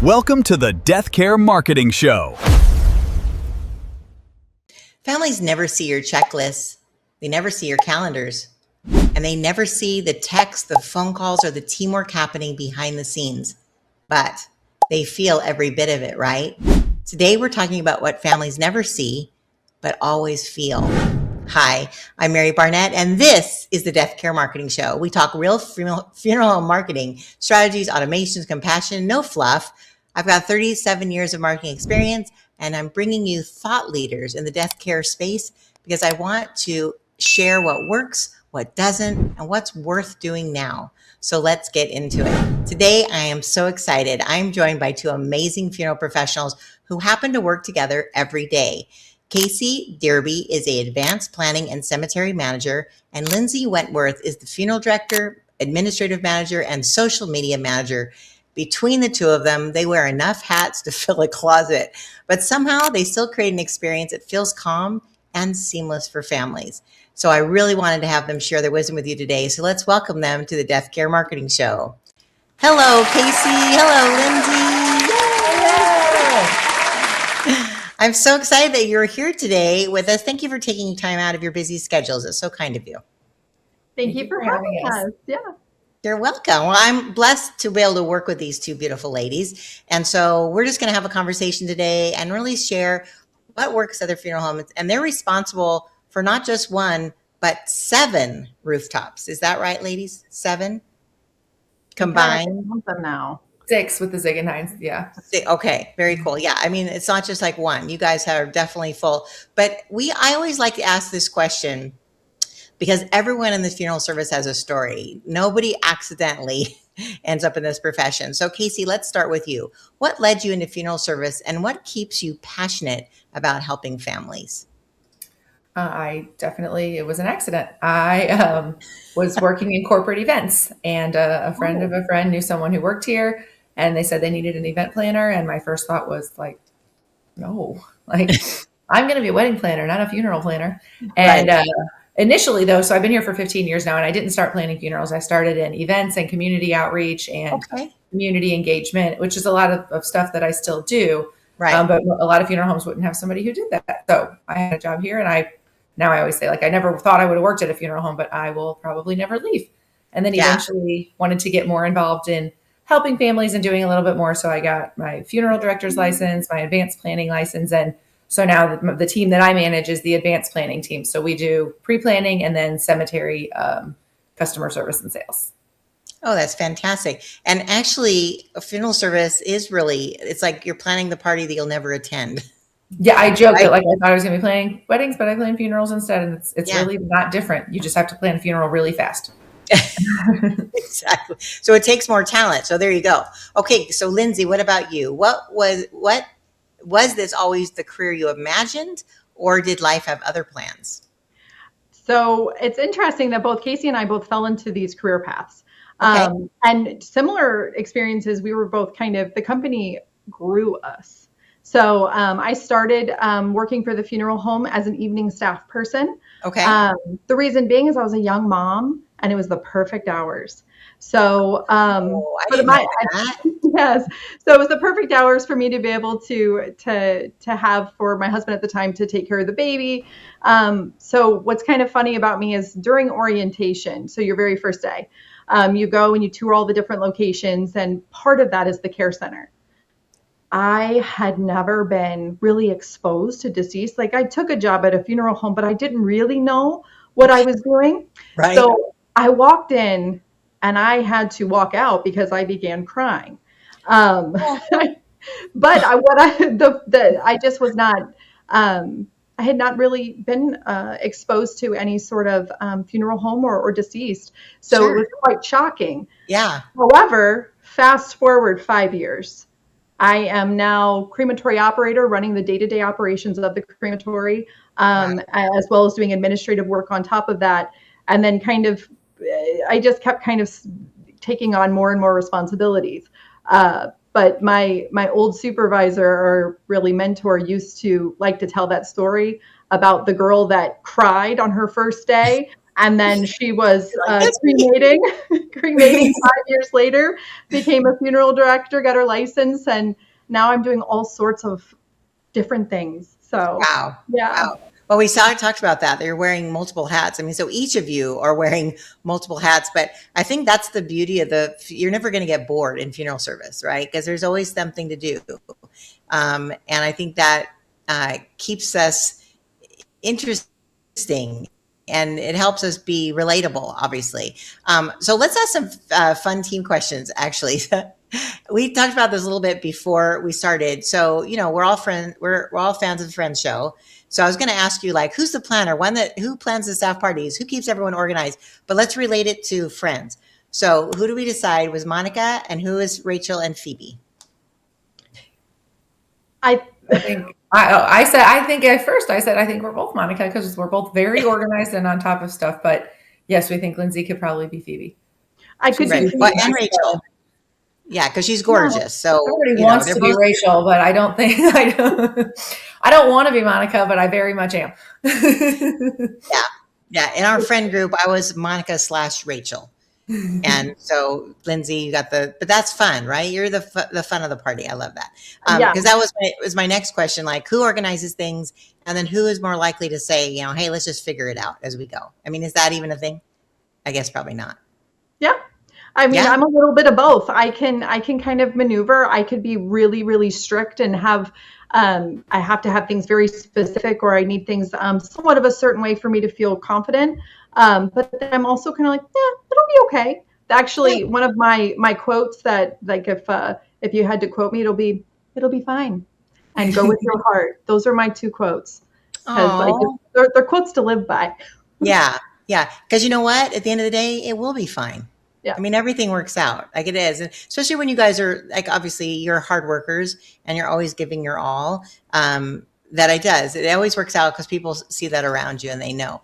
Welcome to the Deathcare Marketing Show. Families never see your checklists. They never see your calendars. And they never see the texts, the phone calls, or the teamwork happening behind the scenes. But they feel every bit of it, right? Today, we're talking about what families never see, but always feel. Hi, I'm Mary Barnett, and this is the Deathcare Marketing Show. We talk real funeral home marketing, strategies, automations, compassion, no fluff. I've got 37 years of marketing experience, and I'm bringing you thought leaders in the death care space because I want to share what works, what doesn't, and what's worth doing now. So let's get into it. Today, I am so excited. I'm joined by two amazing funeral professionals who happen to work together every day. Kacie Derby is an advanced planning and cemetery manager, and Lindsay Wentworth is the funeral director, administrative manager, and social media manager. Between the two of them, they wear enough hats to fill a closet, but somehow they still create an experience that feels calm and seamless for families. So I really wanted to have them share their wisdom with you today. So let's welcome them to the Deathcare Marketing Show. Hello, Kacie. Hello, Lindsay. Yay! I'm so excited that you're here today with us. Thank you for taking time out of your busy schedules. It's so kind of you. Thank you for having us. Yeah. You're welcome. Well, I'm blessed to be able to work with these two beautiful ladies. And so we're just going to have a conversation today and really share what works at their funeral homes. And they're responsible for not just one, but 7 rooftops. Is that right, ladies? 7 combined? Them now. 6 with the Zig and Hines. Yeah. Okay. Very cool. Yeah. I mean, it's not just like one. You guys are definitely full. But I always like to ask this question because everyone in the funeral service has a story. Nobody accidentally ends up in this profession. So Kacie, let's start with you. What led you into funeral service and what keeps you passionate about helping families? It was an accident. I was working in corporate events, and a friend of a friend knew someone who worked here, and they said they needed an event planner. And my first thought was like, no, like I'm going to be a wedding planner, not a funeral planner. And initially though, so I've been here for 15 years now, and I didn't start planning funerals. I started in events and community outreach and community engagement, which is a lot of stuff that I still do. Right. But a lot of funeral homes wouldn't have somebody who did that. So I had a job here, and I always say, like, I never thought I would have worked at a funeral home, but I will probably never leave. And then eventually wanted to get more involved in helping families and doing a little bit more. So I got my funeral director's license, my advanced planning license. And so now the team that I manage is the advanced planning team. So we do pre-planning and then cemetery customer service and sales. Oh, that's fantastic. And actually, a funeral service is it's like you're planning the party that you'll never attend. Yeah, I joke that like I thought I was going to be planning weddings, but I plan funerals instead. And it's really not different. You just have to plan a funeral really fast. Exactly. So it takes more talent. So there you go. Okay. So Lindsay, what about you? Was this always the career you imagined, or did life have other plans? So it's interesting that both Kacie and I both fell into these career paths. And similar experiences, we were both the company grew us. So I started working for the funeral home as an evening staff person. Okay. The reason being is I was a young mom, and it was the perfect hours. So yes, so it was the perfect hours for me to be able to have for my husband at the time to take care of the baby. So what's kind of funny about me is during orientation, so your very first day, you go and you tour all the different locations, and part of that is the care center. I had never been really exposed to deceased. Like, I took a job at a funeral home, but I didn't really know what I was doing. Right. So I walked in and I had to walk out because I began crying. But I just was not, I had not really been exposed to any sort of funeral home or deceased. So It was quite shocking. Yeah. However, fast forward 5 years. I am now crematory operator, running the day-to-day operations of the crematory, as well as doing administrative work on top of that. And then I just kept taking on more and more responsibilities. But my old supervisor or really mentor used to like to tell that story about the girl that cried on her first day And then she was cremating 5 years later, became a funeral director, got her license, and now I'm doing all sorts of different things. So, Wow. yeah. Wow. Well, we talked about that. You're wearing multiple hats. I mean, so each of you are wearing multiple hats, but I think that's the beauty of you're never going to get bored in funeral service, right? Because there's always something to do. And I think that keeps us interesting, and it helps us be relatable, obviously. So let's ask some fun team questions, actually. We talked about this a little bit before we started. So, we're all fans of the Friends show. So I was going to ask you, like, who's the planner? Who plans the staff parties? Who keeps everyone organized? But let's relate it to Friends. So who do we decide was Monica, and who is Rachel and Phoebe? I think I think at first I said I think we're both Monica, because we're both very organized and on top of stuff. But yes, we think Lindsay could probably be Phoebe. I could Right. be Well, and Rachel. Yeah, because she's gorgeous. So everybody wants to be Rachel, but I don't think I don't want to be Monica, but I very much am. Yeah. In our friend group, I was Monica / Rachel. And so Lindsay, you got but that's fun, right? You're the fun of the party. I love that. Because that was my next question, like, who organizes things, and then who is more likely to say, hey, let's just figure it out as we go. I mean, is that even a thing? I guess probably not. Yeah. I mean, I'm a little bit of both. I can kind of maneuver. I could be really, really strict and have, I have to have things very specific, or I need things somewhat of a certain way for me to feel confident. But then I'm also kind of like, it'll be okay. Actually, one of my quotes that, like, if you had to quote me, it'll be fine, and go with your heart. Those are my two quotes, because they're quotes to live by. Yeah. Because you know what? At the end of the day, it will be fine. Yeah. I mean, everything works out like it is. And especially when you guys are, like, obviously you're hard workers and you're always giving your all. That it does. It always works out because people see that around you and they know.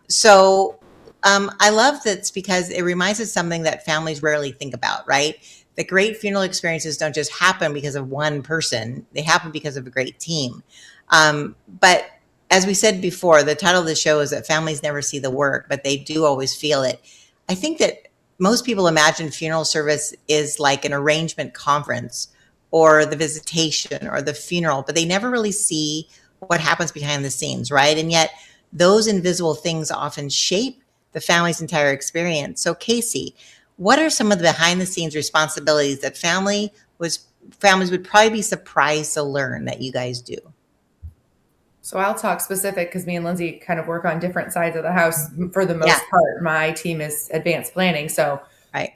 So I love that, because it reminds us something that families rarely think about, right? The great funeral experiences don't just happen because of one person. They happen because of a great team. But as we said before, the title of the show is that families never see the work, but they do always feel it. I think that most people imagine funeral service is like an arrangement conference or the visitation or the funeral, but they never really see what happens behind the scenes, right? And yet those invisible things often shape the family's entire experience. So Kacie, what are some of the behind the scenes responsibilities that families would probably be surprised to learn that you guys do? So I'll talk specific, because me and Lindsay kind of work on different sides of the house for the most part. My team is advanced planning. So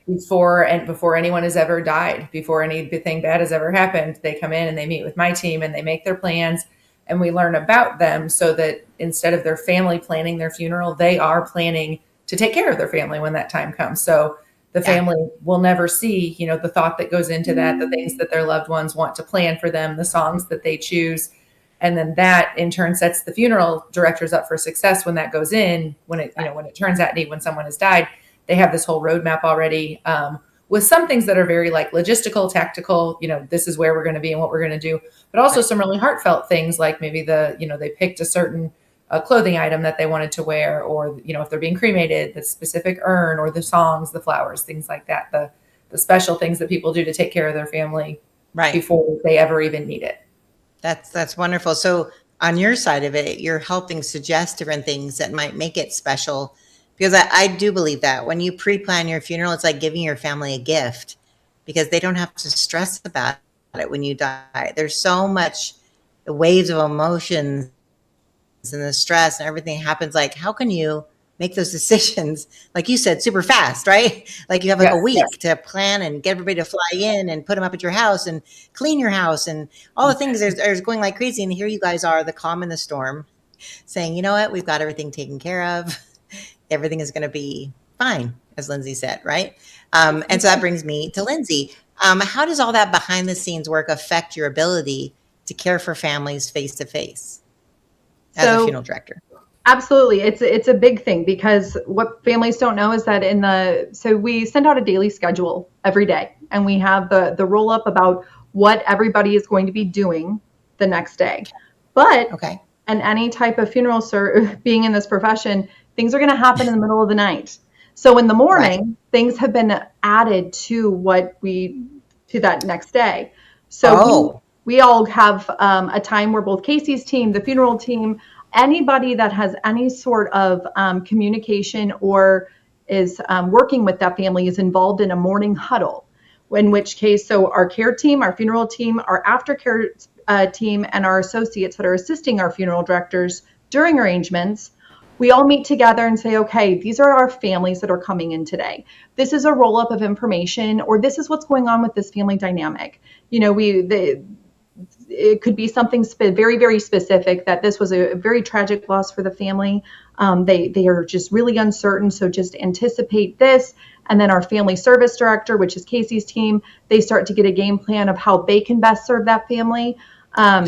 before anyone has ever died, before anything bad has ever happened, they come in and they meet with my team and they make their plans, and we learn about them, so that instead of their family planning their funeral, they are planning to take care of their family when that time comes. So the family will never see, the thought that goes into that, the things that their loved ones want to plan for them, the songs that they choose. And then that in turn sets the funeral directors up for success when that goes in, when it turns that need, when someone has died. They have this whole roadmap already, with some things that are very, like, logistical, tactical, this is where we're going to be and what we're going to do, but also some really heartfelt things, like maybe they picked a certain clothing item that they wanted to wear, or, if they're being cremated, the specific urn, or the songs, the flowers, things like that, the special things that people do to take care of their family before they ever even need it. That's wonderful. So on your side of it, you're helping suggest different things that might make it special, because I do believe that when you pre-plan your funeral, it's like giving your family a gift, because they don't have to stress about it when you die. There's so much waves of emotions and the stress and everything happens. Like, how can you make those decisions, like you said, super fast, right? Like, you have a week to plan and get everybody to fly in and put them up at your house and clean your house and all the things are going like crazy. And here you guys are, the calm in the storm, saying, you know what, we've got everything taken care of. Everything is going to be fine, as Lindsay said, right? And so that brings me to Lindsay. How does all that behind the scenes work affect your ability to care for families face to face as a funeral director? Absolutely. It's a big thing, because what families don't know is that so we send out a daily schedule every day, and we have the roll up about what everybody is going to be doing the next day. But in any type of funeral being in this profession, things are going to happen in the middle of the night. So in the morning, things have been added to that next day. So we all have a time where both Kacie's team, the funeral team, anybody that has any sort of communication or is working with that family is involved in a morning huddle. In which case, so our care team, our funeral team, our aftercare team, and our associates that are assisting our funeral directors during arrangements, we all meet together and say, okay, these are our families that are coming in today. This is a roll-up of information, or this is what's going on with this family dynamic. You know, it could be something very, very specific, that this was a very tragic loss for the family. They are just really uncertain, so just anticipate this. And then our family service director, which is Kacie's team, they start to get a game plan of how they can best serve that family.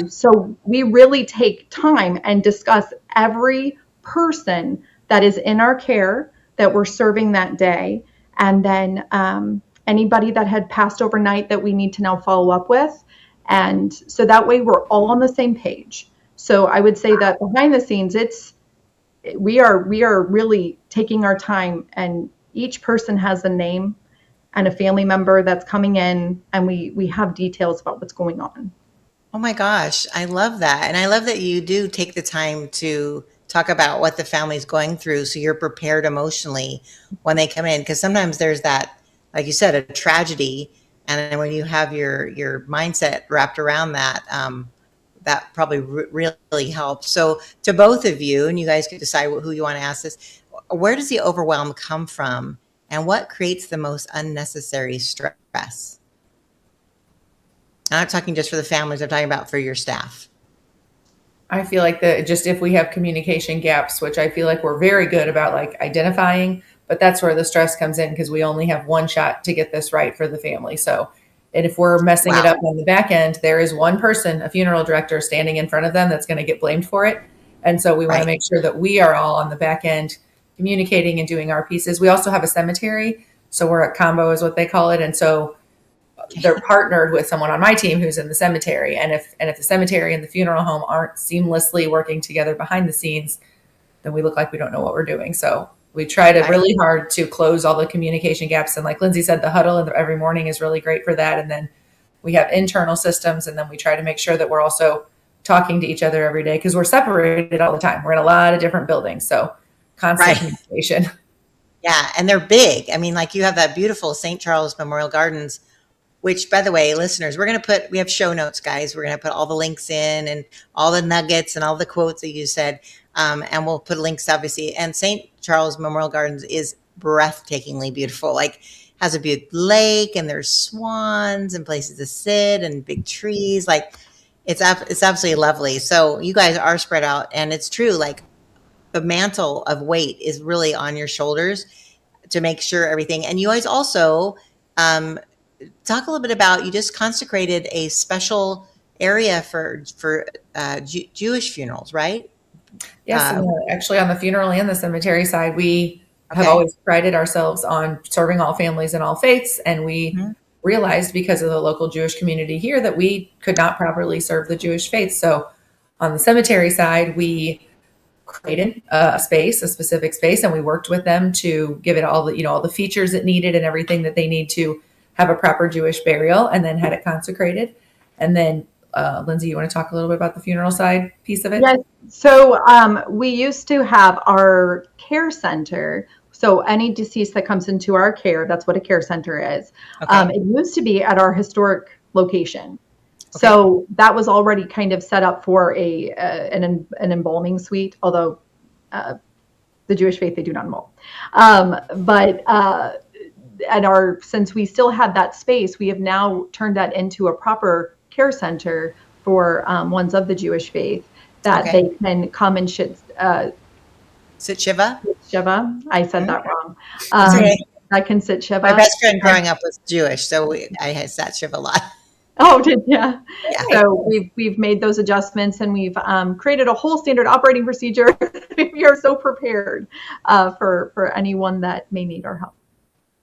So we really take time and discuss every person that is in our care that we're serving that day. And then anybody that had passed overnight that we need to now follow up with. And so that way we're all on the same page. So I would say that behind the scenes, we are really taking our time, and each person has a name and a family member that's coming in, and we have details about what's going on. Oh my gosh, I love that. And I love that you do take the time to talk about what the family's going through, so you're prepared emotionally when they come in. Because sometimes there's that, like you said, a tragedy. And then when you have your mindset wrapped around that, that probably really helps. So to both of you, and you guys can decide who you want to ask this, where does the overwhelm come from, and what creates the most unnecessary stress? I'm not talking just for the families, I'm talking about for your staff. I feel like just if we have communication gaps, which I feel like we're very good about like identifying, but that's where the stress comes in, because we only have one shot to get this right for the family. So, and if we're messing it up on the back end, there is one person, a funeral director, standing in front of them that's going to get blamed for it. And so we want to make sure that we are all on the back end communicating and doing our pieces. We also have a cemetery. So we're a combo is what they call it. And so they're partnered with someone on my team who's in the cemetery. And if the cemetery and the funeral home aren't seamlessly working together behind the scenes, then we look like we don't know what we're doing. So we try to really hard to close all the communication gaps. And like Lindsay said, the huddle every morning is really great for that. And then we have internal systems, and then we try to make sure that we're also talking to each other every day, because we're separated all the time. We're in a lot of different buildings. So constant communication. Yeah. And they're big. I mean, like you have that beautiful St. Charles Memorial Gardens, which, by the way, listeners, we have show notes, guys. We're going to put all the links in, and all the nuggets and all the quotes that you said. And we'll put links, obviously. And St. Charles Memorial Gardens is breathtakingly beautiful. Like, has a beautiful lake, and there's swans and places to sit and big trees. Like, it's absolutely lovely. So you guys are spread out, and it's true. Like, the mantle of weight is really on your shoulders to make sure everything. And you guys also talk a little bit about, you just consecrated a special area for Jewish funerals, right? Yes, actually on the funeral and the cemetery side, we have always prided ourselves on serving all families and all faiths. And we realized, because of the local Jewish community here, that we could not properly serve the Jewish faith. So on the cemetery side, we created a specific space, and we worked with them to give it all the features it needed and everything that they need to have a proper Jewish burial, and then had it consecrated. And then Lindsay, you want to talk a little bit about the funeral side piece of it? Yes. So we used to have our care center. So any deceased that comes into our care, that's what a care center is. It used to be at our historic location. So that was already kind of set up for an embalming suite, although the Jewish faith, they do not embalm. Since we still have that space, we have now turned that into a proper care center for ones of the Jewish faith, that they can come and sit Shiva. Shiva. I said that wrong. I can sit Shiva. My best friend growing up was Jewish, so I had sat Shiva a lot. Oh, did you? Yeah. So we've made those adjustments, and we've created a whole standard operating procedure. We are so prepared for anyone that may need our help.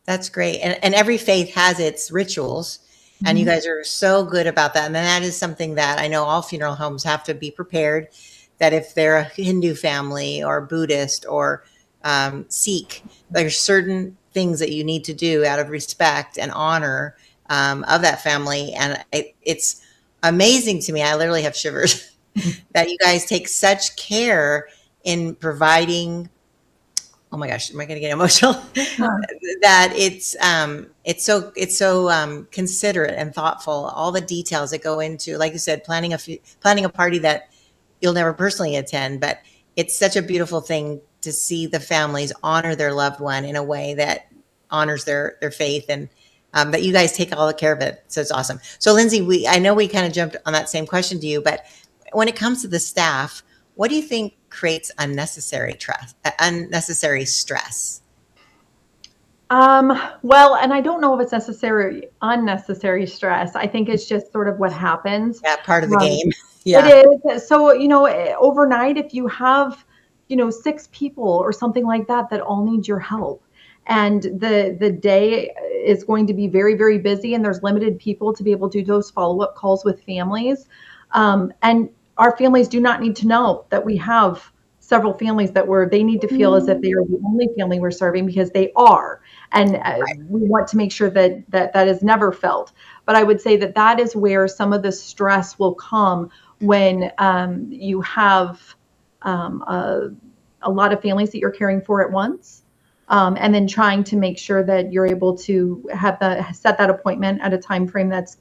That's great. And every faith has its rituals, and you guys are so good about that. And then that is something that I know all funeral homes have to be prepared, that if they're a Hindu family or Buddhist or seek. There's certain things that you need to do out of respect and honor of that family. And it's amazing to me. I literally have shivers that you guys take such care in providing. Oh my gosh, am I going to get emotional? That it's so considerate and thoughtful. All the details that go into, like you said, planning a party that you'll never personally attend, but it's such a beautiful thing to see the families honor their loved one in a way that honors their faith, and that you guys take all the care of it. So it's awesome. So Lindsay, I know we kind of jumped on that same question to you, but when it comes to the staff, what do you think creates unnecessary stress? Well, and I don't know if it's necessarily unnecessary stress. I think it's just sort of what happens. Yeah, part of the game. Yeah. It is. So, overnight, if you have, 6 people or something like that all need your help, and the day is going to be very, very busy, and there's limited people to be able to do those follow-up calls with families. And our families do not need to know that we have several families they need to feel as if they are the only family we're serving, because they are. And we want to make sure that is never felt. But I would say that is where some of the stress will come when you have a lot of families that you're caring for at once. And then trying to make sure that you're able to set that appointment at a time frame that's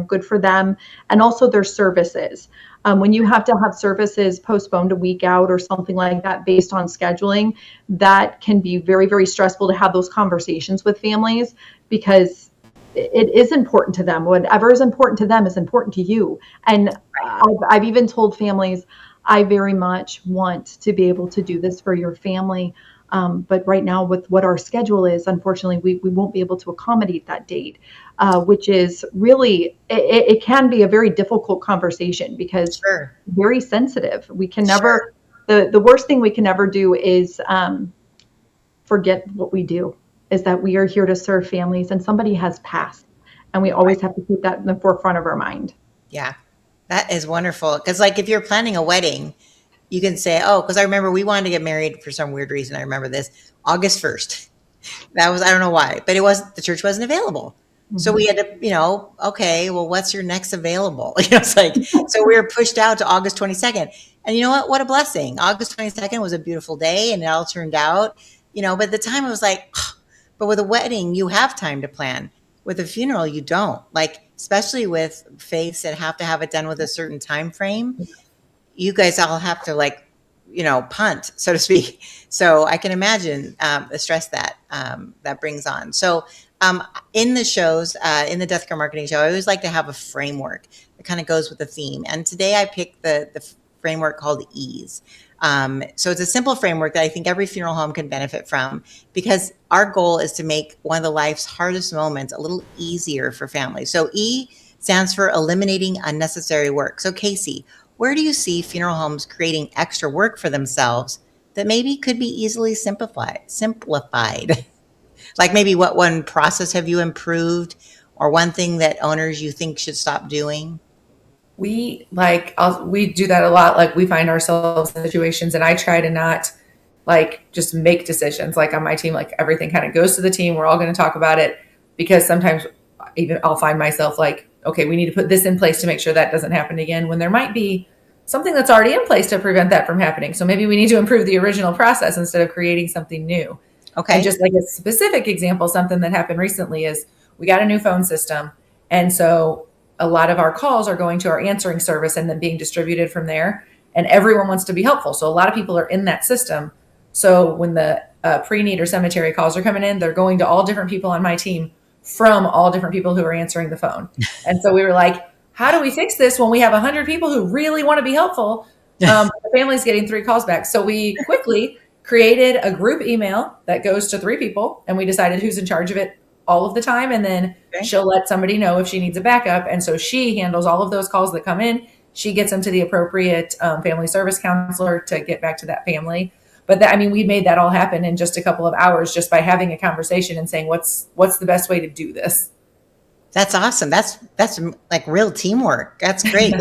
good for them, and also their services. When you have to have services postponed a week out or something like that based on scheduling, that can be very, very stressful to have those conversations with families, because it is important to them. Whatever is important to them is important to you. And I've even told families, I very much want to be able to do this for your family. But right now, with what our schedule is, unfortunately, we won't be able to accommodate that date, which is really, it can be a very difficult conversation, because very sensitive. We can never, the worst thing we can ever do is forget what we do, is that we are here to serve families, and somebody has passed, and we always have to keep that in the forefront of our mind. Yeah, that is wonderful. Because like if you're planning a wedding, you can say, because I remember we wanted to get married for some weird reason. I remember this, August 1st. That was, I don't know why, but the church wasn't available. Mm-hmm. So we had to, okay, well, what's your next available? It's like, so we were pushed out to August 22nd. And you know what? What a blessing. August 22nd was a beautiful day, and it all turned out, but at the time it was like, but with a wedding, you have time to plan. With a funeral, you don't. Like, especially with faiths that have to have it done with a certain time frame. You guys all have to punt, so to speak. So I can imagine the stress that brings on. So in the shows, in the Deathcare marketing show, I always like to have a framework that kind of goes with the theme. And today I picked the framework called E.A.S.E. So it's a simple framework that I think every funeral home can benefit from, because our goal is to make one of the life's hardest moments a little easier for families. So E stands for eliminating unnecessary work. So Kacie, where do you see funeral homes creating extra work for themselves that maybe could be easily simplified? Like maybe what one process have you improved, or one thing that owners you think should stop doing? We do that a lot. Like, we find ourselves in situations, and I try to not just make decisions. Like on my team, everything kind of goes to the team. We're all going to talk about it, because sometimes even I'll find myself okay, we need to put this in place to make sure that doesn't happen again, when there might be something that's already in place to prevent that from happening. So maybe we need to improve the original process instead of creating something new. Okay. And just like a specific example, something that happened recently is we got a new phone system. And so a lot of our calls are going to our answering service and then being distributed from there. And everyone wants to be helpful. So a lot of people are in that system. So when the pre-need or cemetery calls are coming in, they're going to all different people on my team from all different people who are answering the phone. And so we were like, how do we fix this when we have 100 people who really want to be helpful? The family's getting 3 calls back. So we quickly created a group email that goes to 3 people, and we decided who's in charge of it all of the time. And then she'll let somebody know if she needs a backup. And so she handles all of those calls that come in. She gets them to the appropriate family service counselor to get back to that family. But we made that all happen in just a couple of hours, just by having a conversation and saying, what's the best way to do this? That's awesome. That's like real teamwork. That's great.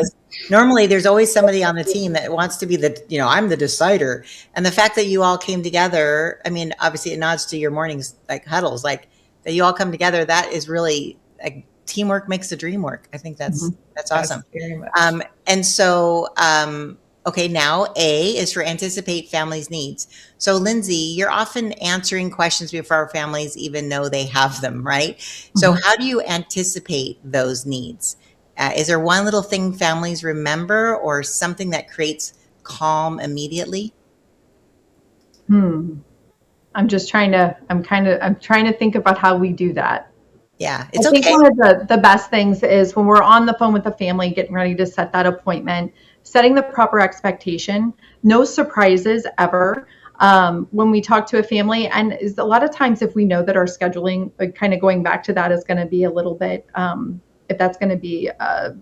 Normally there's always somebody on the team that wants to be I'm the decider. And the fact that you all came together, I mean, obviously it nods to your mornings, like huddles, like that you all come together. That is really like teamwork makes the dream work. I think that's awesome. Very much. And so, okay, now A is for anticipate families' needs. So Lindsay, you're often answering questions before our families even know they have them, right? So how do you anticipate those needs? Is there one little thing families remember or something that creates calm immediately? I'm trying to think about how we do that. Yeah, it's I think okay. one of the best things is when we're on the phone with the family, getting ready to set that appointment, setting the proper expectation, no surprises ever. When we talk to a family, and is a lot of times if we know that our scheduling, kind of going back to that, is going to be a little bit, if that's going to be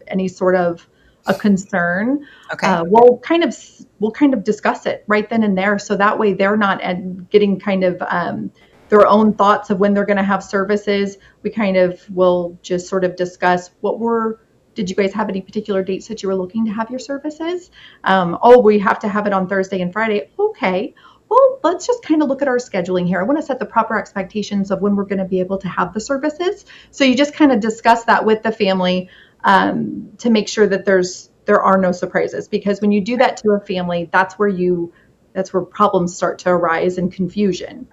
any sort of a concern, Okay. we'll kind of discuss it right then and there, so that way they're not getting kind of their own thoughts of when they're going to have services. We kind of will just sort of discuss did you guys have any particular dates that you were looking to have your services? We have to have it on Thursday and Friday. Okay. Well, let's just kind of look at our scheduling here. I want to set the proper expectations of when we're going to be able to have the services. So you just kind of discuss that with the family to make sure that there are no surprises. Because when you do that to a family, that's where problems start to arise and confusion.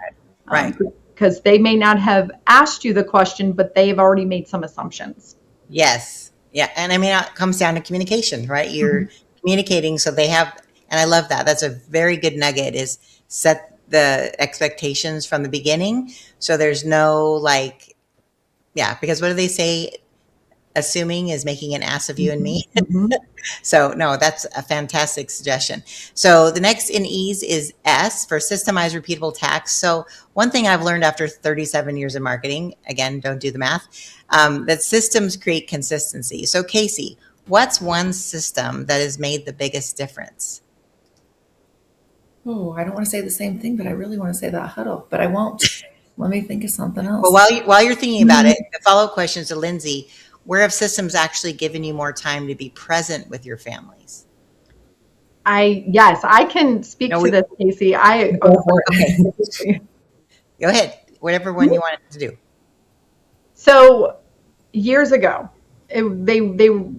Right. Because they may not have asked you the question, but they've already made some assumptions. Yes. Yeah. And I mean, it comes down to communication, right? You're communicating so they have, and I love that. That's a very good nugget, is set the expectations from the beginning. So there's no because what do they say? Assuming is making an ass of you and me. So no, that's a fantastic suggestion. So the next in E's is S for systemized repeatable tasks. So one thing I've learned after 37 years of marketing, again, don't do the math, that systems create consistency. So Kacie, what's one system that has made the biggest difference? Oh, I don't want to say the same thing, but I really want to say that huddle, but I won't. Let me think of something else. Well, while you're thinking about it, the follow-up question is to Lindsay. Where have systems actually given you more time to be present with your families? Yes, I can speak to this, Kacie. Go ahead. Whatever one you wanted to do. So years ago,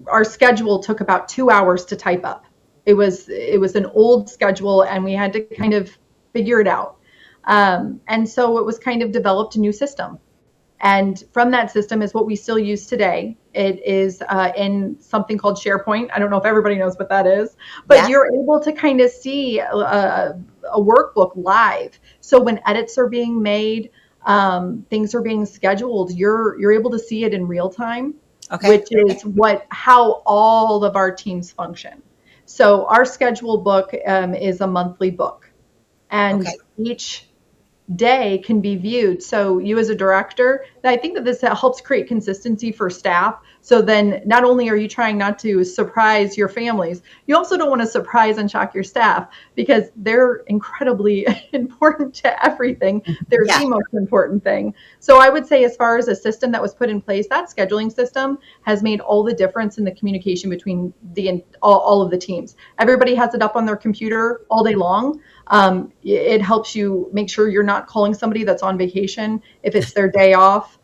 our schedule took about 2 hours to type up. It was an old schedule, and we had to kind of figure it out. And so it was kind of developed a new system. And from that system is what we still use today. It is in something called SharePoint. I don't know if everybody knows what that is, but you're able to kind of see a workbook live. So when edits are being made, things are being scheduled, you're able to see it in real time, which is how all of our teams function. So our schedule book is a monthly book, and each day can be viewed. So you as a director, I think that this helps create consistency for staff. So then not only are you trying not to surprise your families, you also don't want to surprise and shock your staff, because they're incredibly important to everything. They're the most important thing. So I would say, as far as a system that was put in place, that scheduling system has made all the difference in the communication between all of the teams. Everybody has it up on their computer all day long. It helps you make sure you're not calling somebody that's on vacation if it's their day off.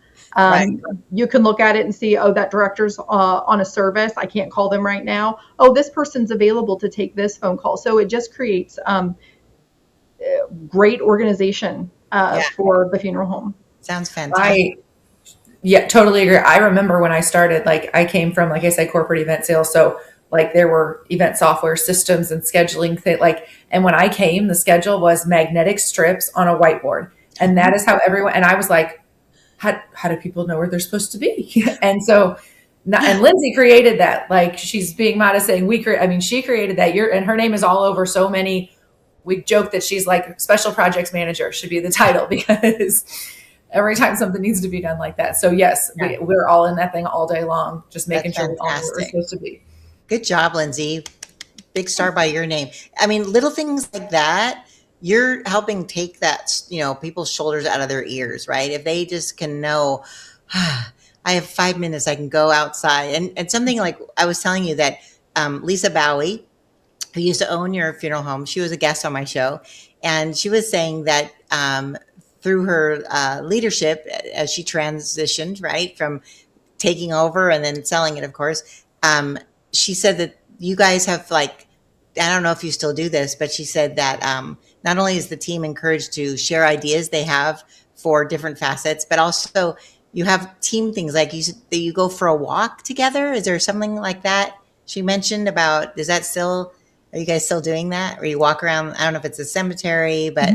You can look at it and see, that director's on a service. I can't call them right now. This person's available to take this phone call. So it just creates great organization for the funeral home. Sounds fantastic. Totally agree. I remember when I started, I came from, like I said, corporate event sales. So there were event software systems and scheduling and when I came, the schedule was magnetic strips on a whiteboard. And that is how everyone, and I was like, how do people know where they're supposed to be? And so, and Lindsay created that. She's being modest saying she created that. And her name is all over so many. We joke that she's like special projects manager should be the title, because every time something needs to be done like that. So yes, we're all in that thing all day long, just making sure we all know where we're supposed to be. Good job, Lindsay. Big star by your name. I mean, little things like that, you're helping take that, people's shoulders out of their ears, right? If they just can know, I have 5 minutes, I can go outside. And something like I was telling you, that Lisa Bowie, who used to own your funeral home. She was a guest on my show, and she was saying that through her leadership, as she transitioned, right, from taking over and then selling it, of course, she said that you guys have, like, I don't know if you still do this, but she said that not only is the team encouraged to share ideas they have for different facets, but also you have team things like you go for a walk together. Is there something like that she mentioned about? Is that still? Are you guys still doing that? Or you walk around? I don't know if it's a cemetery, but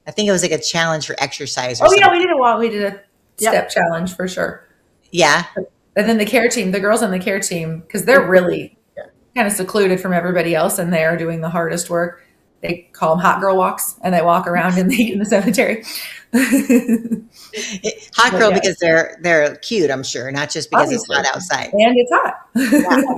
I think it was like a challenge for exercise. Or Oh, yeah, something. we did a walk. We did a step challenge for sure. Yeah. And then the care team, the girls on the care team, because they're really kind of secluded from everybody else and they are doing the hardest work. They call them hot girl walks, and they walk around in the cemetery. Hot girl because they're cute, I'm sure, not just because it's hot outside. And it's hot. Yeah.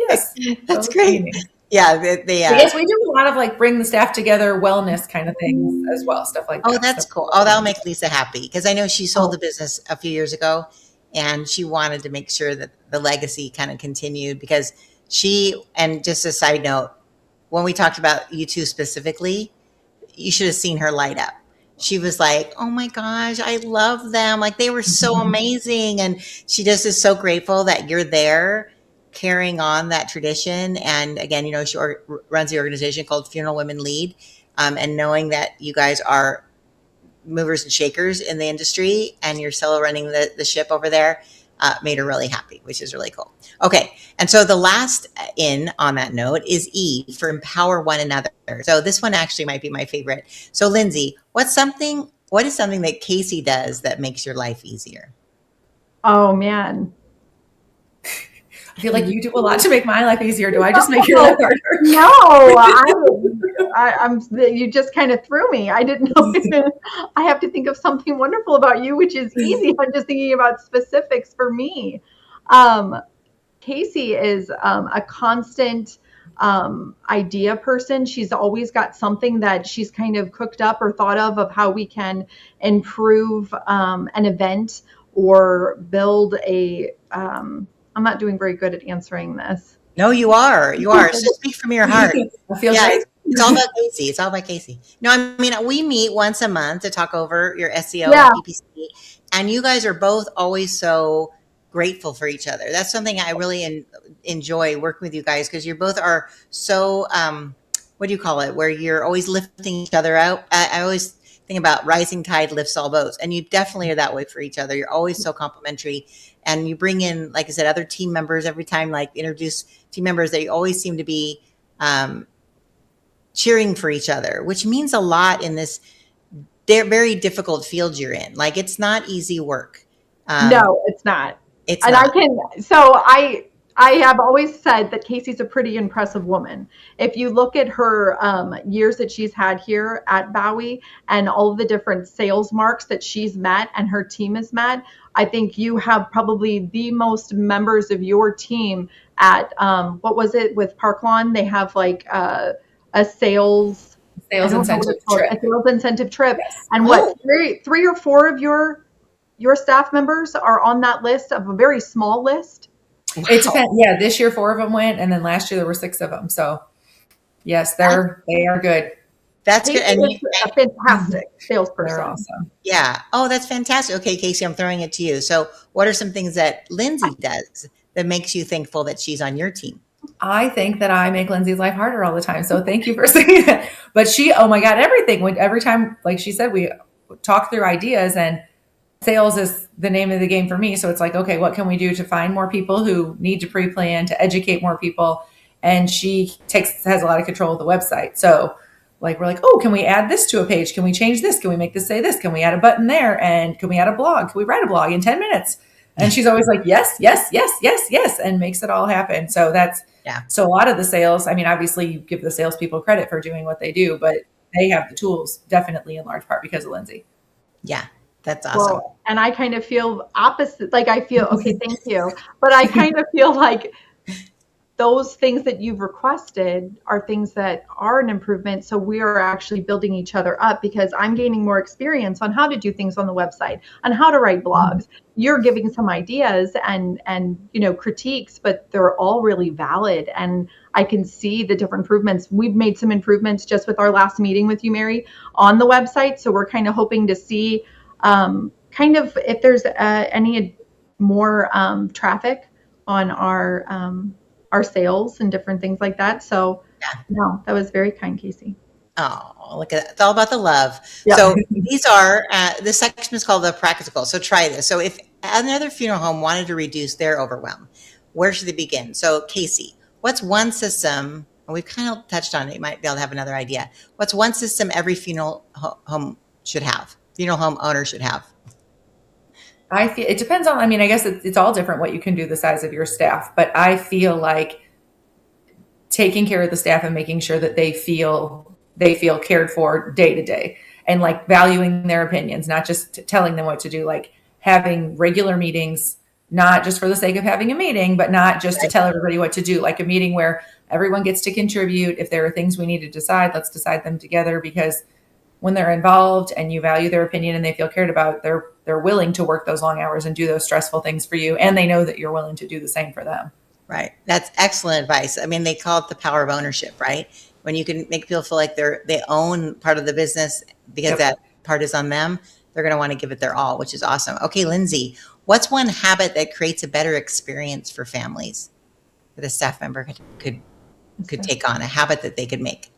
Yes. That's great. Yeah. Yes, we do a lot of like bring the staff together wellness kind of things as well, stuff like that. Oh, that's cool. Oh, that'll make Lisa happy, because I know she sold the business a few years ago, and she wanted to make sure that the legacy kind of continued, because and just a side note, when we talked about you two specifically, you should have seen her light up. She was like, oh my gosh, I love them. Like, they were so amazing. And she just is so grateful that you're there carrying on that tradition. And again, she runs the organization called Funeral Women Lead. And knowing that you guys are movers and shakers in the industry and you're still running the ship over there, made her really happy, which is really cool. Okay. And so the last in on that note is E for empower one another. So this one actually might be my favorite. So Lindsay, what is something that Kacie does that makes your life easier? Oh man. I feel like you do a lot to make my life easier. Do I just make your life harder? No, I'm. You just kind of threw me. I didn't know. I have to think of something wonderful about you, which is easy. I'm just thinking about specifics for me. Kacie is a constant idea person. She's always got something that she's kind of cooked up or thought of how we can improve an event or build a. I'm not doing very good at answering this. No, you are. You are. So speak from your heart. Yeah, it's all about Kacie. It's all about Kacie. No, I mean, we meet once a month to talk over your SEO and PPC, and you guys are both always so grateful for each other. That's something I really enjoy working with you guys, because you both are so, what do you call it? Where you're always lifting each other out. I always think about rising tide lifts all boats, and you definitely are that way for each other. You're always so complimentary, and you bring in, like I said, other team members every time, like introduce team members that you always seem to be cheering for each other, which means a lot in this very difficult field you're in. Like, it's not easy work. No, it's not. It's and not. I have always said that Kacie's a pretty impressive woman. If you look at her years that she's had here at Bowie and all of the different sales marks that she's met and her team has met, I think you have probably the most members of your team at, what was it with Park Lawn? They have like a sales incentive trip. A sales incentive trip. Yes. And what, three or four of your staff members are on that list, of a very small list? Wow. It depends. Yeah, this year 4 of them went, and then last year there were 6 of them. So yes, they are good. That's good. And a fantastic salesperson. They're awesome. Yeah. Oh, that's fantastic. Okay, Kacie, I'm throwing it to you. So what are some things that Lindsay does that makes you thankful that she's on your team? I think that I make Lindsay's life harder all the time. So thank you for saying that. But she, oh my God, everything. Every time, like she said, we talk through ideas, and sales is the name of the game for me. So it's like, okay, what can we do to find more people who need to pre-plan, to educate more people? And she has a lot of control of the website. So like, we're like, oh, can we add this to a page? Can we change this? Can we make this say this? Can we add a button there? And can we add a blog? Can we write a blog in 10 minutes? And she's always like, yes, yes, yes, yes, yes, and makes it all happen. So so a lot of the sales, I mean, obviously you give the salespeople credit for doing what they do, but they have the tools definitely in large part because of Lindsay. Yeah. That's awesome. Well, and I kind of feel opposite. Like, I feel, okay, thank you. But I kind of feel like those things that you've requested are things that are an improvement. So we are actually building each other up because I'm gaining more experience on how to do things on the website, on how to write blogs. You're giving some ideas and critiques, but they're all really valid. And I can see the different improvements. We've made some improvements just with our last meeting with you, Mary, on the website. So we're kind of hoping to see kind of if there's any more traffic on our sales and different things like that. So no, that was very kind, Kacie. Oh, look at that. It's all about the love. Yep. So these are, this section is called the practical. So try this. So if another funeral home wanted to reduce their overwhelm, where should they begin? So Kacie, what's one system, and we've kind of touched on it, you might be able to have another idea. What's one system every funeral home should have, funeral home owner should have? I feel it depends on, I guess it's all different what you can do, the size of your staff, but I feel like taking care of the staff and making sure that they feel cared for day to day, and like valuing their opinions, not just telling them what to do, like having regular meetings, not just for the sake of having a meeting, but not just to tell everybody what to do, like a meeting where everyone gets to contribute. If there are things we need to decide, let's decide them together, because when they're involved and you value their opinion and they feel cared about, they're willing to work those long hours and do those stressful things for you. And they know that you're willing to do the same for them. Right. That's excellent advice. I mean, they call it the power of ownership, right? When you can make people feel like they own part of the business because that part is on them, they're going to want to give it their all, which is awesome. Okay, Lindsay, what's one habit that creates a better experience for families that a staff member could take on, a habit that they could make?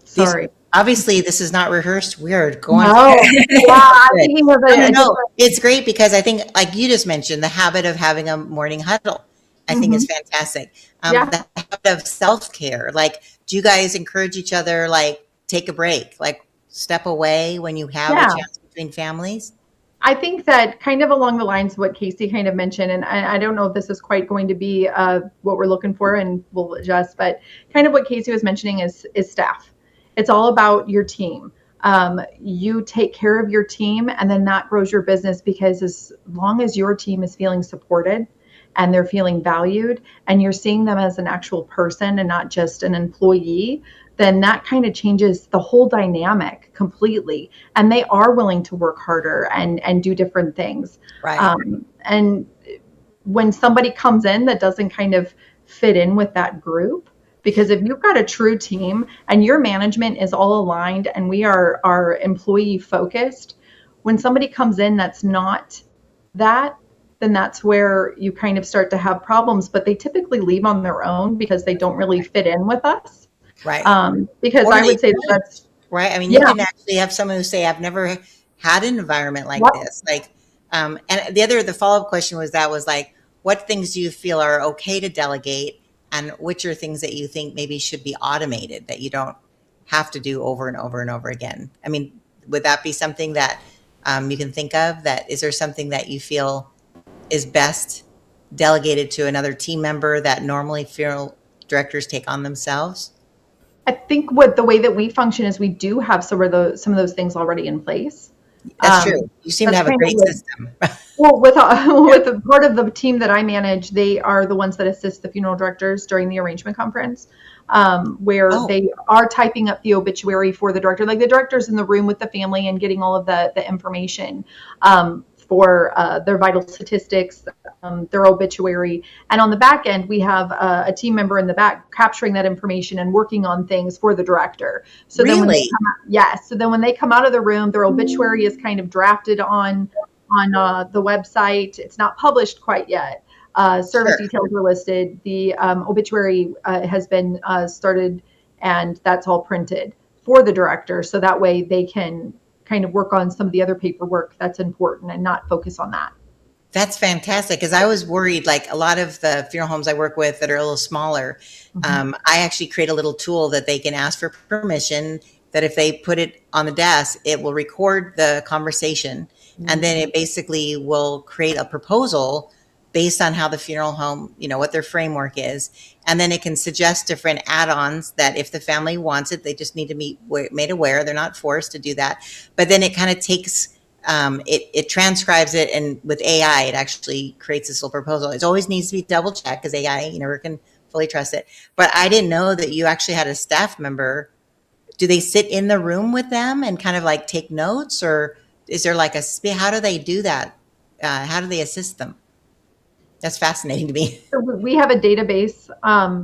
Sorry. Obviously, this is not rehearsed. We are going. No, I'm thinking of it. No, it's great because I think, like you just mentioned, the habit of having a morning huddle, I think is fantastic. The habit of self-care. Like, do you guys encourage each other, like, take a break, like step away when you have a chance between families? I think that kind of along the lines of what Kacie kind of mentioned, and I don't know if this is quite going to be what we're looking for, and we'll adjust, but kind of what Kacie was mentioning is staff. It's all about your team. You take care of your team, and then that grows your business, because as long as your team is feeling supported and they're feeling valued and you're seeing them as an actual person and not just an employee, then that kind of changes the whole dynamic completely. And they are willing to work harder and do different things. Right. And when somebody comes in that doesn't kind of fit in with that group, because if you've got a true team and your management is all aligned and we are employee focused, when somebody comes in that's not that, then that's where you kind of start to have problems. But they typically leave on their own because they don't really fit in with us. Right. Because I would say that's right. I mean, you can actually have someone who say, I've never had an environment like this. Like, and the follow-up question was like, what things do you feel are okay to delegate? And which are things that you think maybe should be automated that you don't have to do over and over and over again? I mean, would that be something that you can think of? That is there something that you feel is best delegated to another team member that normally funeral directors take on themselves? I think the way that we function is we do have some of those things already in place. That's true. You seem to have a great system. Well, with a part of the team that I manage, they are the ones that assist the funeral directors during the arrangement conference, where they are typing up the obituary for the director. Like the director's in the room with the family and getting all of the information for their vital statistics, their obituary. And on the back end, we have a team member in the back capturing that information and working on things for the director. So then when they come out, so then when they come out of the room, their obituary is kind of drafted on the website. It's not published quite yet. Service details are listed. The obituary has been started, and that's all printed for the director. So that way they can kind of work on some of the other paperwork that's important and not focus on that. That's fantastic, because I was worried, like a lot of the funeral homes I work with that are a little smaller, I actually create a little tool that they can ask for permission, that if they put it on the desk, it will record the conversation, and then it basically will create a proposal based on how the funeral home, what their framework is. And then it can suggest different add-ons that if the family wants it, they just need to be made aware. They're not forced to do that. But then it kind of takes, it transcribes it, and with AI, it actually creates this little proposal. It always needs to be double checked, because AI, you never can fully trust it. But I didn't know that you actually had a staff member. Do they sit in the room with them and kind of like take notes, or is there like how do they do that? How do they assist them? That's fascinating to me. So we have a database,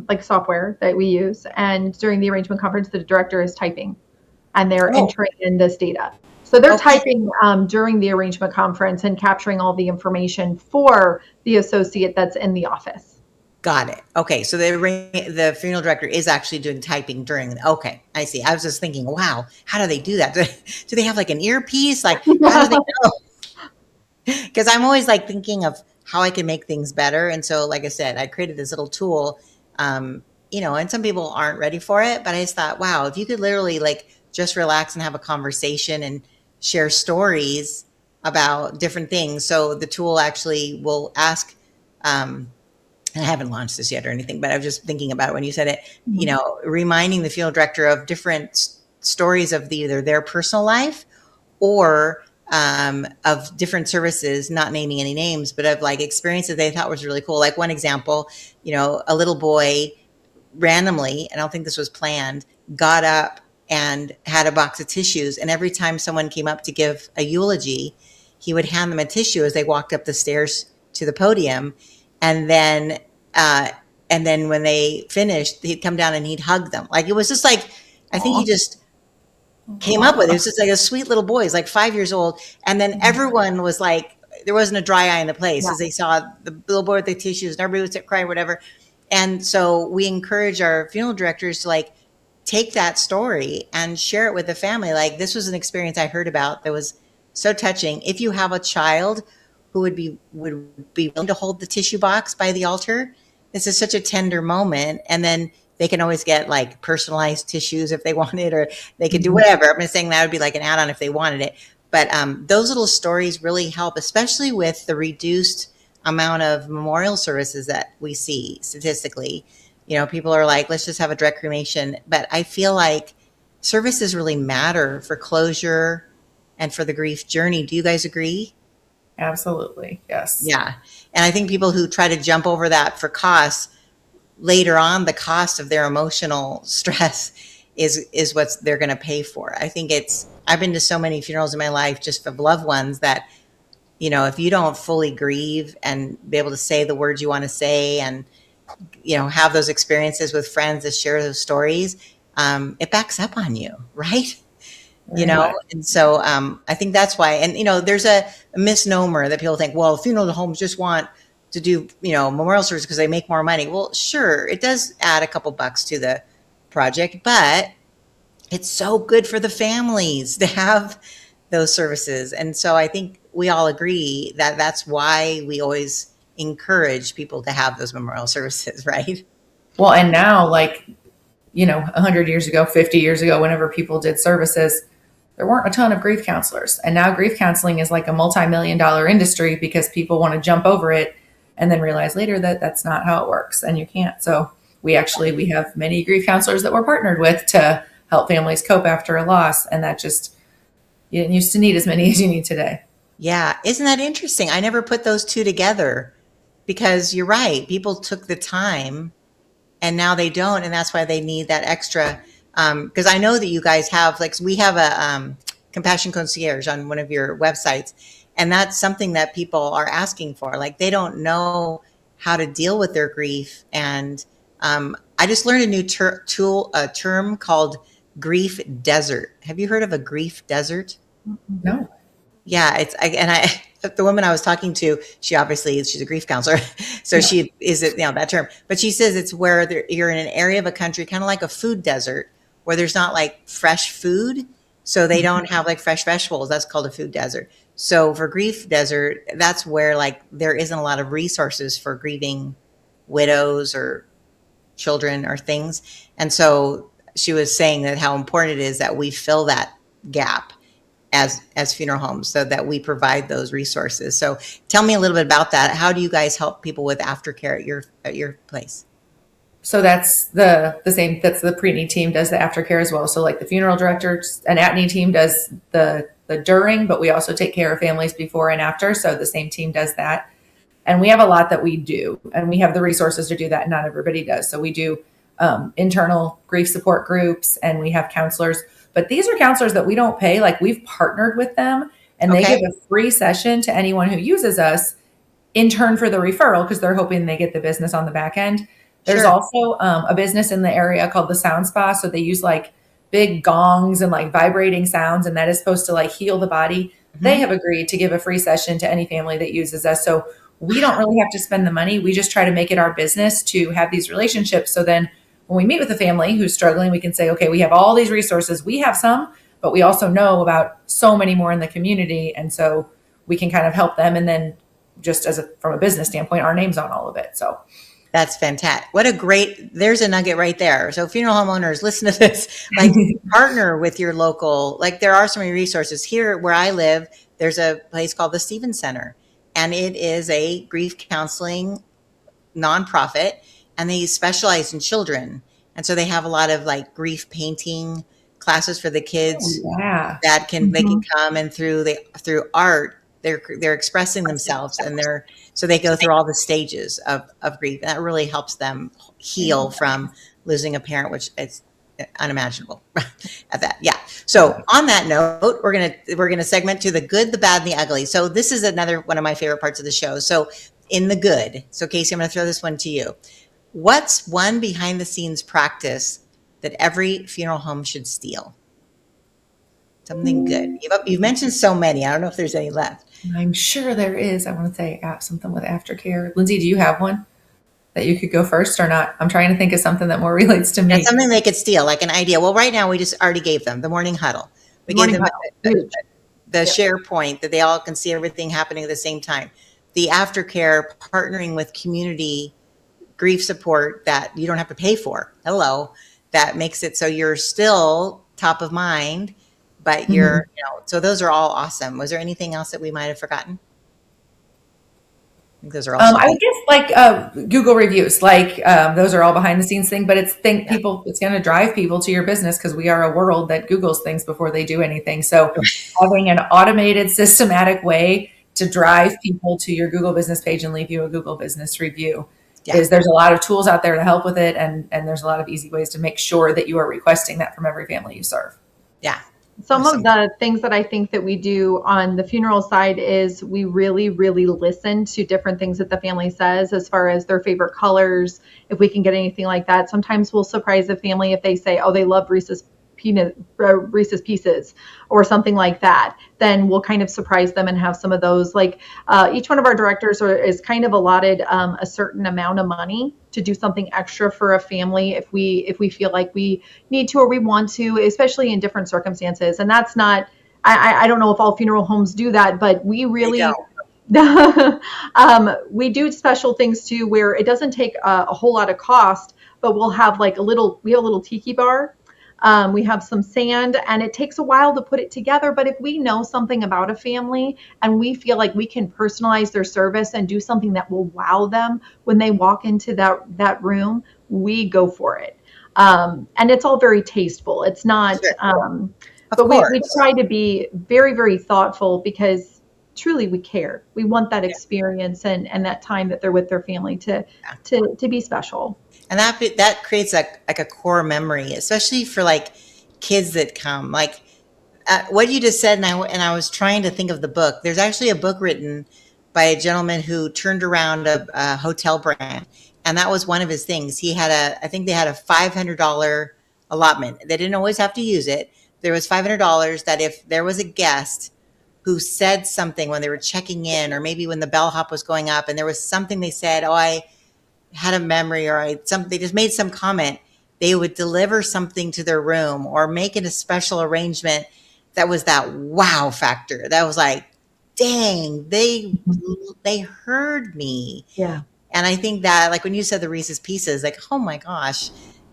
like software that we use. And during the arrangement conference, the director is typing and they're entering in this data. So they're typing during the arrangement conference and capturing all the information for the associate that's in the office. Got it. Okay. So the funeral director is actually doing typing during. Okay. I see. I was just thinking, wow, how do they do that? Do they have like an earpiece? Like, how do they know? Because I'm always like thinking of how I can make things better. And so, like I said, I created this little tool, and some people aren't ready for it, but I just thought, wow, if you could literally like just relax and have a conversation and share stories about different things. So the tool actually will ask, and I haven't launched this yet or anything, but I was just thinking about it when you said it, reminding the funeral director of different stories of either their personal life or of different services, not naming any names, but of like experiences they thought was really cool. Like one example, a little boy randomly, I don't think this was planned, got up and had a box of tissues. And every time someone came up to give a eulogy, he would hand them a tissue as they walked up the stairs to the podium. And then when they finished, he'd come down and he'd hug them. Like, it was just like, I think he just came up with it. It was just like a sweet little boy. He's like 5 years old. And then everyone was like, there wasn't a dry eye in the place as they saw the little boy with the tissues and everybody would cry, whatever. And so we encourage our funeral directors to like take that story and share it with the family. Like, this was an experience I heard about that was so touching. If you have a child who would be willing to hold the tissue box by the altar, this is such a tender moment. And then they can always get like personalized tissues if they wanted, or they could do whatever. I'm just saying that would be like an add-on if they wanted it. But those little stories really help, especially with the reduced amount of memorial services that we see statistically. People are like, let's just have a direct cremation. But I feel like services really matter for closure and for the grief journey. Do you guys agree? Absolutely. Yes. Yeah. And I think people who try to jump over that for costs, later on, the cost of their emotional stress is what they're going to pay for. I think I've been to so many funerals in my life just of loved ones that, if you don't fully grieve and be able to say the words you want to say and, have those experiences with friends that share those stories, it backs up on you, right? And so I think that's why, and, there's a misnomer that people think, well, funeral homes just want to do, memorial service because they make more money. Well, sure, it does add a couple bucks to the project, but it's so good for the families to have those services. And so I think we all agree that that's why we always encourage people to have those memorial services, right? Well, and now, like, 100 years ago, 50 years ago, whenever people did services, there weren't a ton of grief counselors. And now grief counseling is like a multi-million-dollar industry because people want to jump over it and then realize later that that's not how it works and you can't. So we have many grief counselors that we're partnered with to help families cope after a loss. And that you didn't used to need as many as you need today. Yeah. Isn't that interesting? I never put those two together because you're right. People took the time and now they don't. And that's why they need that extra. Because I know that you guys have, like, we have a compassion concierge on one of your websites. And that's something that people are asking for. Like, they don't know how to deal with their grief. And I just learned a new term called grief desert. Have you heard of a grief desert? No. Yeah, the woman I was talking to, she's a grief counselor. So she is, that term. But she says it's where you're in an area of a country, kind of like a food desert, where there's not like fresh food. So they don't have like fresh vegetables. That's called a food desert. So for grief desert, that's where like there isn't a lot of resources for grieving widows or children or things. And so she was saying that how important it is that we fill that gap as funeral homes so that we provide those resources. So tell me a little bit about that. How do you guys help people with aftercare at your place? So that's the same. That's the pre-need team does the aftercare as well. So like the funeral director and at-need team does the during, but we also take care of families before and after. So the same team does that. And we have a lot that we do, and we have the resources to do that. Not everybody does. So we do internal grief support groups, and we have counselors. But these are counselors that we don't pay. Like, we've partnered with them, and they give a free session to anyone who uses us in turn for the referral, because they're hoping they get the business on the back end. There's also a business in the area called the Sound Spa. So they use like big gongs and like vibrating sounds, and that is supposed to like heal the body. They have agreed to give a free session to any family that uses us. So we don't really have to spend the money. We just try to make it our business to have these relationships. So then when we meet with a family who's struggling, we can say, okay, we have all these resources. We have some, but we also know about so many more in the community. And so we can kind of help them. And then just from a business standpoint, our name's on all of it. So that's fantastic. There's a nugget right there. So funeral homeowners, listen to this, like partner with your local, like there are so many resources here where I live. There's a place called the Stevens Center, and it is a grief counseling nonprofit, and they specialize in children. And so they have a lot of like grief painting classes for the kids that they can come, and through art, they're expressing themselves, and so they go through all the stages of grief. And that really helps them heal from losing a parent, which is unimaginable at that. Yeah. So on that note, we're gonna segment to the good, the bad, and the ugly. So this is another one of my favorite parts of the show. So in the good, so Kacie, I'm gonna throw this one to you. What's one behind the scenes practice that every funeral home should steal? Something good. You've mentioned so many. I don't know if there's any left. I'm sure there is. I want to say something with aftercare. Lindsay, do you have one that you could go first or not? I'm trying to think of something that more relates to me. And something they could steal, like an idea. Well, right now we just already gave them the morning huddle. We gave them the SharePoint that they all can see everything happening at the same time. The aftercare, partnering with community grief support that you don't have to pay for. That makes it so you're still top of mind, but you're, so those are all awesome. Was there anything else that we might have forgotten? I think those are all. I would guess like Google reviews, like those are all behind the scenes thing, but it's going to drive people to your business, because we are a world that Googles things before they do anything. So having an automated, systematic way to drive people to your Google business page and leave you a Google business review is, there's a lot of tools out there to help with it. And there's a lot of easy ways to make sure that you are requesting that from every family you serve. Yeah. Some of the things that I think that we do on the funeral side is we really, really listen to different things that the family says as far as their favorite colors, if we can get anything like that. Sometimes we'll surprise the family if they say, oh, they love Reese's Pieces or something like that. Then we'll kind of surprise them and have some of those. Like each one of our directors is kind of allotted a certain amount of money to do something extra for a family if we feel like we need to or we want to, especially in different circumstances. And that's not, I don't know if all funeral homes do that, but we really we do special things too, where it doesn't take a whole lot of cost, but we'll have like a little tiki bar. We have some sand, and it takes a while to put it together. But if we know something about a family and we feel like we can personalize their service and do something that will wow them when they walk into that room, we go for it. And it's all very tasteful. It's not, but we try to be very, very thoughtful, because truly we care. We want that experience and that time that they're with their family to be special. And that creates like a core memory, especially for like kids that come. Like what you just said, and I was trying to think of the book. There's actually a book written by a gentleman who turned around a hotel brand, and that was one of his things. I think they had a $500 allotment. They didn't always have to use it. There was $500 that if there was a guest who said something when they were checking in, or maybe when the bellhop was going up, and there was something they said, I had a memory, or they just made some comment, they would deliver something to their room or make it a special arrangement that was that wow factor. That was like, dang, they heard me. Yeah. And I think that, like when you said the Reese's Pieces, like, oh my gosh,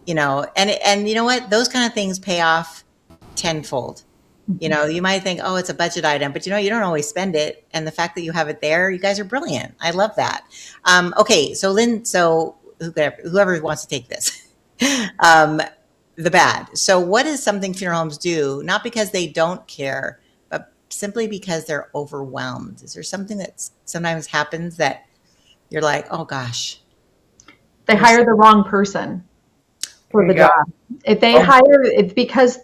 and you know what? Those kind of things pay off tenfold. You might think, oh, it's a budget item, but you don't always spend it. And the fact that you have it there, you guys are brilliant. I love that. Okay. So whoever wants to take this, the bad. So what is something funeral homes do? Not because they don't care, but simply because they're overwhelmed. Is there something that sometimes happens that You're like, oh gosh. They hire the wrong person for There the you go. job. If they it's because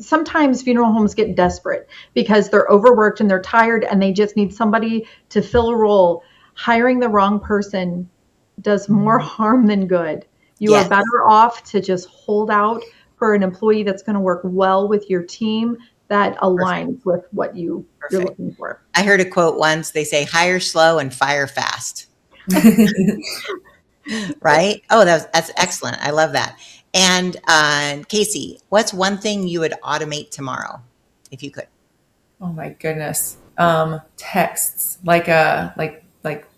sometimes funeral homes get desperate because they're overworked and they're tired and they just need somebody to fill a role. Hiring the wrong person does more harm than good. You are Yes. better off to just hold out for an employee that's going to work well with your team that aligns with what you're looking for. I heard a quote once. They say, hire slow and fire fast. Right? Oh, that's excellent. I love that. And Kacie, what's one thing you would automate tomorrow if you could? Oh my goodness. Texts, like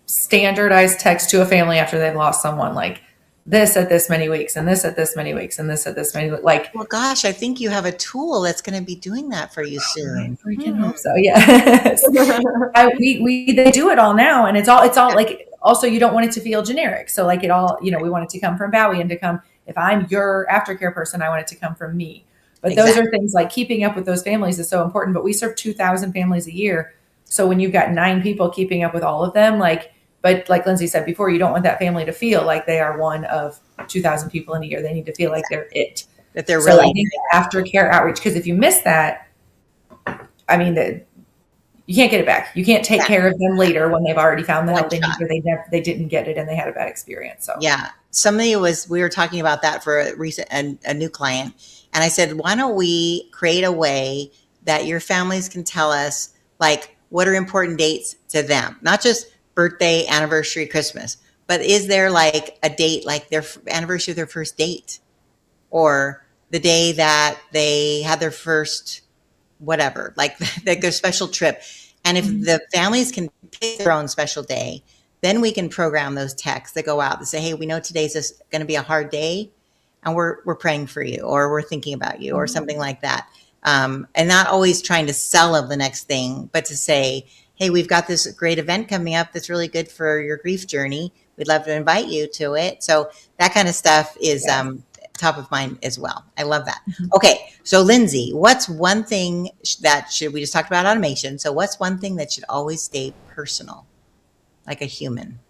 standardized text to a family after they've lost someone, like this at this many weeks and this at this many weeks and this at this many, like, Well, gosh, I think you have a tool that's going to be doing that for you I soon. freaking hope so. Yes. They do it all now. And it's all like, also you don't want it to feel generic. So like it all, we want it to come from Bowie and to come, if I'm your aftercare person, I want it to come from me. But those are things like keeping up with those families is so important. But we serve 2,000 families a year. So when you've got 9 people keeping up with all of them, but like Lindsay said before, you don't want that family to feel like they are one of 2,000 people in a year. They need to feel like they're it. That they're So really I think aftercare outreach, because if you miss that, I mean, you can't get it back. You can't take care of them later when they've already found the help they need, or they didn't get it and they had a bad experience. So yeah, we were talking about that for a new client, and I said, why don't we create a way that your families can tell us like what are important dates to them, not just birthday, anniversary, Christmas, but is there like a date like their anniversary of their first date, or the day that they had their first whatever, like their special trip. And if the families can pick their own special day, then we can program those texts that go out that say, hey, we know today's going to be a hard day and we're praying for you, or we're thinking about you, or something like that. And not always trying to sell them the next thing, but to say, hey, we've got this great event coming up that's really good for your grief journey. We'd love to invite you to it. So that kind of stuff is top of mind as well. I love that. Okay. So Lindsay, what's one thing we just talked about automation. So what's one thing that should always stay personal, like a human?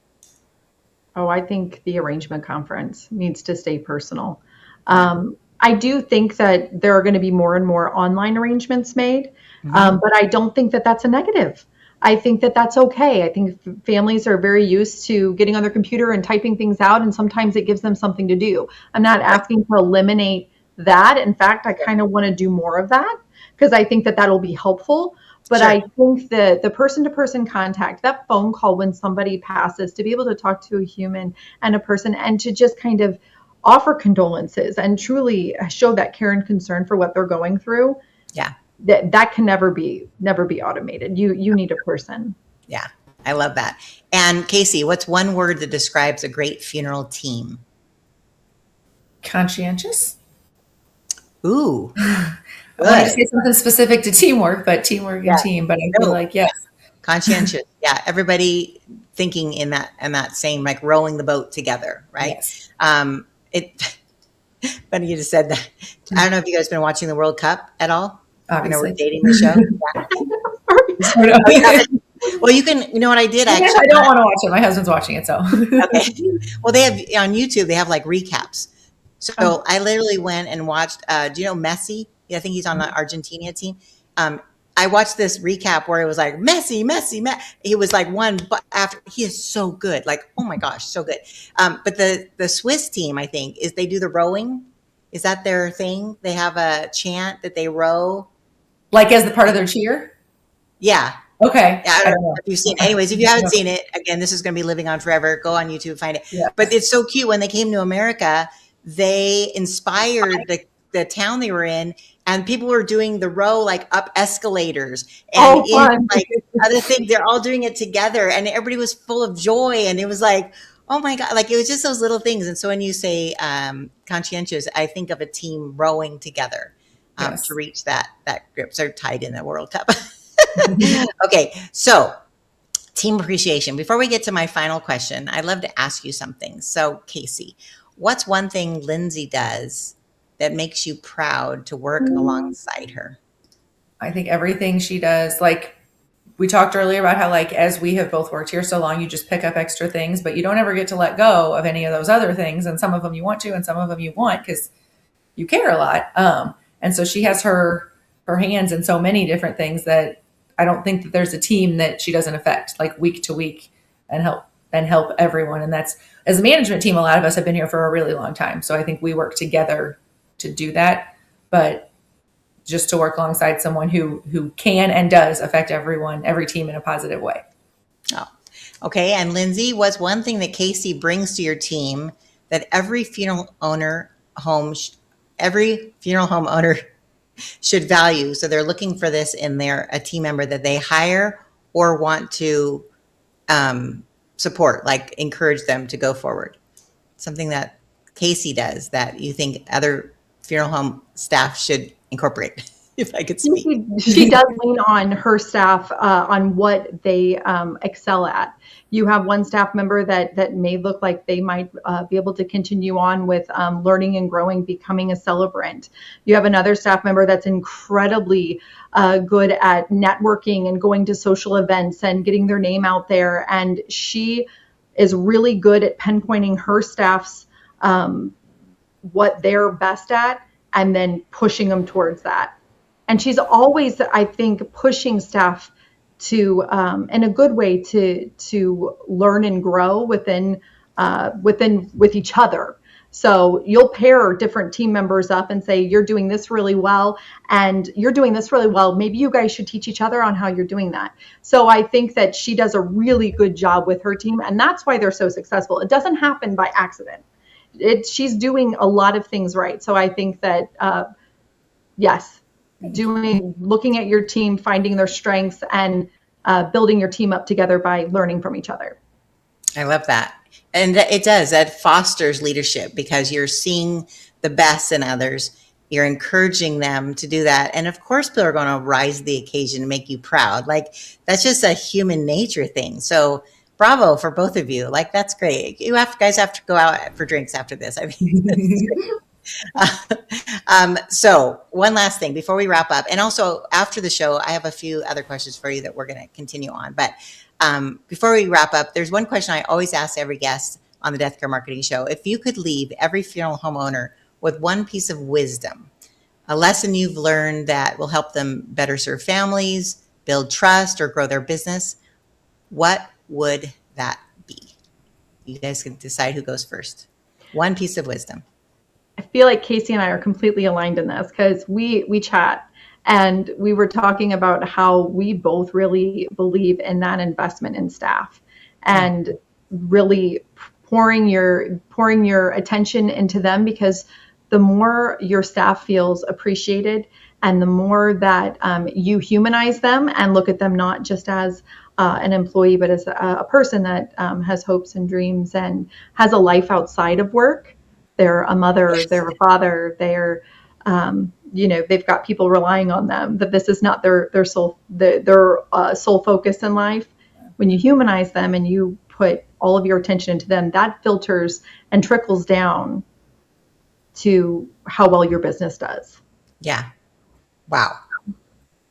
Oh, I think the arrangement conference needs to stay personal. I do think that there are going to be more and more online arrangements made, but I don't think that that's a negative. I think that that's okay. I think families are very used to getting on their computer and typing things out, and sometimes it gives them something to do. I'm not asking to eliminate that. In fact, I kind of want to do more of that because I think that that'll be helpful. But I think that the person-to-person contact, that phone call when somebody passes, to be able to talk to a human and a person and to just kind of offer condolences and truly show that care and concern for what they're going through. Yeah. That can never be automated. You need a person. Yeah, I love that. And Kacie, what's one word that describes a great funeral team? Conscientious. Ooh, I wanted to say something specific to teamwork, but teamwork and team. But I feel like yes, conscientious. Yeah, everybody thinking in that same, like rowing the boat together, right? Yes. Funny you just said that. I don't know if you guys have been watching the World Cup at all. Obviously. We're dating the show. Well, you can. You know what I did? Actually, I don't want to watch it. My husband's watching it, so. Okay. Well, they have on YouTube. They have like recaps. So I literally went and watched. Do you know Messi? I think he's on the Argentina team. I watched this recap where it was like Messi. He was like one, but after he is so good. Like, oh my gosh, so good. But the Swiss team, I think, they do the rowing. Is that their thing? They have a chant that they row. Like as the part of their cheer? Yeah. Okay. I don't know if you've seen it. Anyways, if you haven't seen it, again, this is going to be living on forever. Go on YouTube, find it. Yeah. But it's so cute. When they came to America, they inspired the town they were in, and people were doing the row like up escalators and like other things. They're all doing it together, and everybody was full of joy. And it was like, oh my God, like it was just those little things. And so when you say conscientious, I think of a team rowing together to reach that grip. So tied in the World Cup. Okay, so team appreciation. Before we get to my final question, I'd love to ask you something. So Kacie, what's one thing Lindsay does that makes you proud to work alongside her? I think everything she does, like we talked earlier about how, like, as we have both worked here so long, you just pick up extra things, but you don't ever get to let go of any of those other things. And some of them you want to, and some of them you want because you care a lot. And so she has her hands in so many different things that I don't think that there's a team that she doesn't affect, like, week to week, and help everyone. And that's, as a management team, a lot of us have been here for a really long time. So I think we work together to do that. But just to work alongside someone who can and does affect everyone, every team in a positive way. Oh, okay. And Lindsay, what's one thing that Kacie brings to your team that every funeral home owner should value? So they're looking for this in a team member that they hire or want to support, like encourage them to go forward. Something that Kacie does that you think other funeral home staff should incorporate, if I could speak. She does lean on her staff on what they excel at. You have one staff member that may look like they might be able to continue on with learning and growing, becoming a celebrant. You have another staff member that's incredibly good at networking and going to social events and getting their name out there. And she is really good at pinpointing her staff's what they're best at and then pushing them towards that. And she's always, I think, pushing staff to, in a good way, to learn and grow with each other. So you'll pair different team members up and say, you're doing this really well, and you're doing this really well. Maybe you guys should teach each other on how you're doing that. So I think that she does a really good job with her team, and that's why they're so successful. It doesn't happen by accident. She's doing a lot of things right. So I think that, yes, looking at your team, finding their strengths, and building your team up together by learning from each other. I love that. And it does. That fosters leadership because you're seeing the best in others. You're encouraging them to do that. And of course, people are going to rise to the occasion and make you proud. Like, that's just a human nature thing. So bravo for both of you. Like, that's great. Guys have to go out for drinks after this. I mean, so one last thing before we wrap up, and also after the show, I have a few other questions for you that we're going to continue on. But before we wrap up, there's one question I always ask every guest on the Deathcare Marketing Show. If you could leave every funeral homeowner with one piece of wisdom, a lesson you've learned that will help them better serve families, build trust, or grow their business, what would that be? You guys can decide who goes first. One piece of wisdom. I feel like Kacie and I are completely aligned in this because we chat, and we were talking about how we both really believe in that investment in staff and really pouring your attention into them, because the more your staff feels appreciated and the more that you humanize them and look at them not just as an employee, but as a person that has hopes and dreams and has a life outside of work. They're a mother, they're a father, they're, they've got people relying on them, that this is not their sole focus in life. When you humanize them and you put all of your attention into them, that filters and trickles down to how well your business does. Yeah. Wow.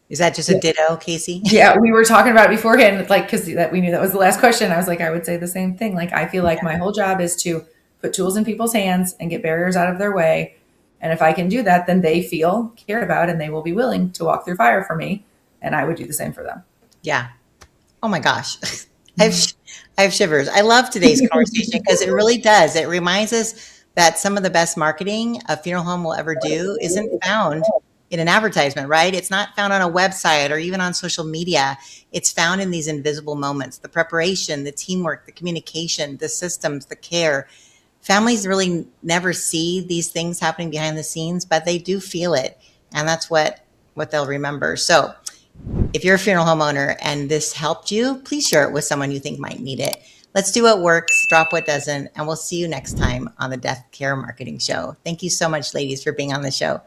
Is that just a ditto, Kacie? Yeah, we were talking about it beforehand, like, because we knew that was the last question. I was like, I would say the same thing. Like, I feel like my whole job is to put tools in people's hands and get barriers out of their way. And if I can do that, then they feel cared about and they will be willing to walk through fire for me. And I would do the same for them. Yeah. Oh my gosh. I have shivers. I love today's conversation because it really does. It reminds us that some of the best marketing a funeral home will ever do isn't found in an advertisement, right? It's not found on a website or even on social media. It's found in these invisible moments, the preparation, the teamwork, the communication, the systems, the care. Families really never see these things happening behind the scenes, but they do feel it. And that's what they'll remember. So if you're a funeral homeowner and this helped you, please share it with someone you think might need it. Let's do what works, drop what doesn't, and we'll see you next time on the Deathcare Marketing Show. Thank you so much, ladies, for being on the show.